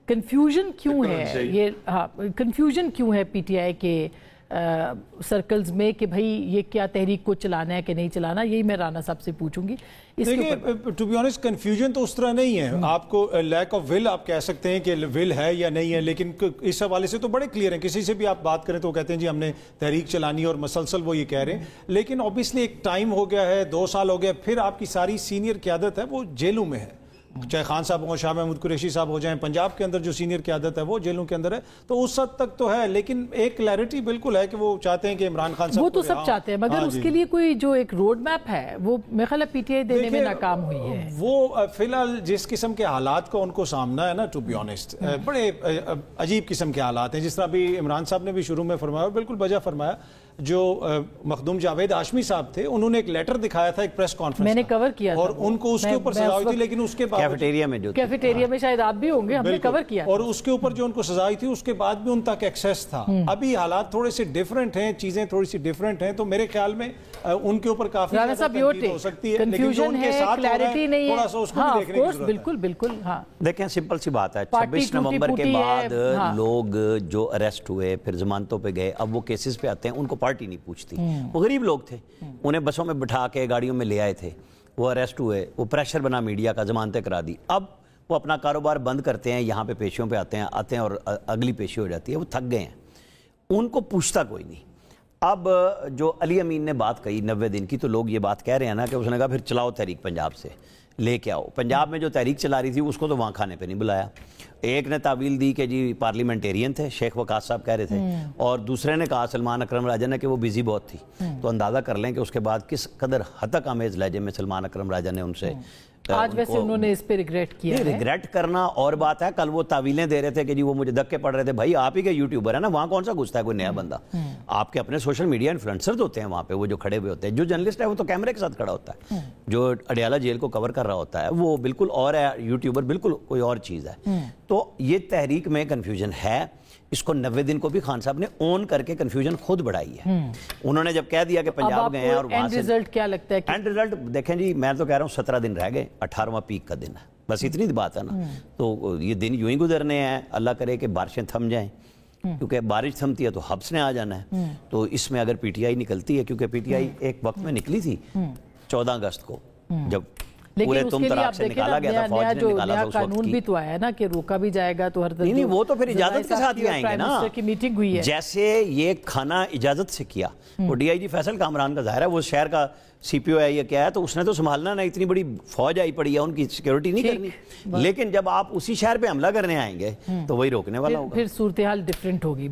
Confusion کیوں ہے یہ، ہاں کنفیوژن کیوں ہے پی ٹی آئی کے سرکلز میں کہ بھائی یہ کیا تحریک کو چلانا ہے کہ نہیں چلانا؟ یہی میں رانا صاحب سے پوچھوں گی. دیکھیں ٹو بی آنیسٹ کنفیوژن تو اس طرح نہیں ہے. آپ کو لیک آف ول آپ کہہ سکتے ہیں کہ ول ہے یا نہیں ہے، لیکن اس حوالے سے تو بڑے کلیئر ہیں. کسی سے بھی آپ بات کریں تو وہ کہتے ہیں جی ہم نے تحریک چلانی ہے اور مسلسل وہ یہ کہہ رہے ہیں. لیکن اوبیسلی ایک ٹائم ہو گیا ہے، 2 سال ہو گیا، پھر آپ کی ساری سینئر قیادت ہے وہ جیلوں میں ہے. چاہے خان صاحب ہوں، شاہ محمود قریشی صاحب ہو جائیں، پنجاب کے اندر جو سینئر قیادت ہے وہ جیلوں کے اندر ہے. تو اس حد تک تو ہے، لیکن ایک کلیئرٹی بالکل ہے کہ وہ چاہتے ہیں کہ عمران خان صاحب وہ تو سب چاہتے ہیں، مگر اس کے لیے کوئی جو ایک روڈ میپ ہے وہ میرے خیال ہے پی ٹی آئی دینے میں ناکام ہوئی ہے. وہ فی الحال جس قسم کے حالات کو ان کو سامنا ہے نا، ٹو بی آنیسٹ بڑے عجیب قسم کے حالات ہیں. جس طرح بھی عمران صاحب نے بھی شروع میں فرمایا، بالکل بجا فرمایا. جو مخدوم جاوید ہاشمی صاحب تھے انہوں نے ایک لیٹر دکھایا تھا ایک پریس کانفرنس میں نے کور کیا اور ان کو اس کے اوپر سزا ہوئی تھی، لیکن اس کے بعد کیفیٹیریا میں شاید آپ بھی ہوں گے، ہم نے کور کیا اور اس کے اوپر جو ان کو سزا ہوئی تھی اس کے بعد بھی ان تک ایکسیس تھا. ابھی حالات تھوڑے سے ڈیفرنٹ ہیں، چیزیں تھوڑی سی ڈیفرنٹ ہیں، تو میرے خیال میں ان کے اوپر کافی تنقید ہو سکتی ہے. کنفیوژن ہے، کلیئرٹی نہیں ہے. تھوڑا سا اس کو بھی دیکھنے کی ضرورت ہے. بالکل بالکل. ہاں دیکھیں سمپل سی بات ہے، 26 نومبر کے بعد لوگ جو اریسٹ ہوئے پھر ضمانتوں پہ گئے، اب وہ کیسز پہ آتے ہیں، ان کو پارٹی نہیں پوچھتی. وہ غریب لوگ تھے، انہیں بسوں میں بٹھا کے گاڑیوں میں لے آئے تھے، وہ اریسٹ ہوئے، وہ پریشر بنا میڈیا کا، ضمانتیں کرا دی. اب وہ اپنا کاروبار بند کرتے ہیں، یہاں پہ پیشیوں پہ آتے ہیں اور اگلی پیشی ہو جاتی ہے. وہ تھک گئے ہیں، ان کو پوچھتا کوئی نہیں. اب جو علی امین نے بات کہی 90 دن کی، تو لوگ یہ بات کہہ رہے ہیں نا کہ اس نے کہا پھر چلاؤ تحریک پنجاب سے لے کے آؤ. پنجاب میں جو تحریک چلا رہی تھی اس کو تو وہاں کھانے پہ نہیں بلایا. ایک نے تعویل دی کہ جی پارلیمنٹیرین تھے، شیخ وقاص صاحب کہہ رہے تھے، اور دوسرے نے کہا سلمان اکرم راجہ نے کہ وہ بیزی بہت تھی. تو اندازہ کر لیں کہ اس کے بعد کس قدر حتک آمیز لہجے میں سلمان اکرم راجہ نے ان سے آج ویسے انہوں نے اس پہ ریگریٹ کیا ہے. ریگریٹ کرنا اور بات ہے. کل وہ تعویلیں دے رہے تھے کہ جی وہ مجھے دھکے پڑ رہے تھے. بھائی آپ ہی کے یوٹیوبر ہیں نا، وہاں کون سا گھستا ہے کوئی نیا بندہ؟ آپ کے اپنے سوشل میڈیا انفلوئنسرز ہوتے ہیں وہاں پہ، وہ جو کھڑے ہوئے ہوتے ہیں. جو جرنلسٹ ہے وہ تو کیمرے کے ساتھ کھڑا ہوتا ہے، جو اڈیالہ جیل کو کور کر رہا ہوتا ہے وہ بالکل اور ہے، یوٹیوبر بالکل کوئی اور چیز ہے. تو یہ تحریک میں کنفیوژن ہے. اس کو 90 دن کو بھی خان صاحب نے اون کر کے کنفیوژن خود بڑھائی ہے. انہوں نے جب کہہ دیا کہ پنجاب گئے ہیں اور وہاں سے رزلٹ کیا لگتا ہے؟ اینڈ رزلٹ دیکھیں جی، میں تو کہہ رہا ہوں 17 دن رہ گئے، 18واں پیک کا دن ہے، بس اتنی بات ہے نا. تو یہ دن یوں ہی گزرنے ہیں. اللہ کرے کہ بارشیں تھم جائیں، کیونکہ بارش تھمتی ہے تو حبس نے آ جانا ہے. تو اس میں اگر پی ٹی آئی نکلتی ہے، کیونکہ پی ٹی آئی ایک وقت میں نکلی تھی 14 اگست کو، جب پورے تم تراک سے نکالا گیا تھا، فوج نے نکالا تھا اس وقت قانون بھی تو آیا نا کہ روکا بھی جائے گا تو ہر نہیں وہ تو پھر اجازت کے ساتھ ہی آئیں گے نا. میٹنگ ہوئی ہے جیسے یہ کھانا اجازت سے کیا، وہ ڈی آئی جی فیصل کامران کا ظاہر ہے، وہ شہر کا سی پی او ہے، یہ کیا ہے، تو اس نے تو سنبھالنا نا. اتنی بڑی فوج آئی پڑی ہے، ان کی سیکیورٹی نہیں کرنی. لیکن جب آپ اسی شہر پہ حملہ کرنے آئیں گے تو وہی روکنے والا ہوگا. پھر صورتحال ڈیفرنٹ ہوگی.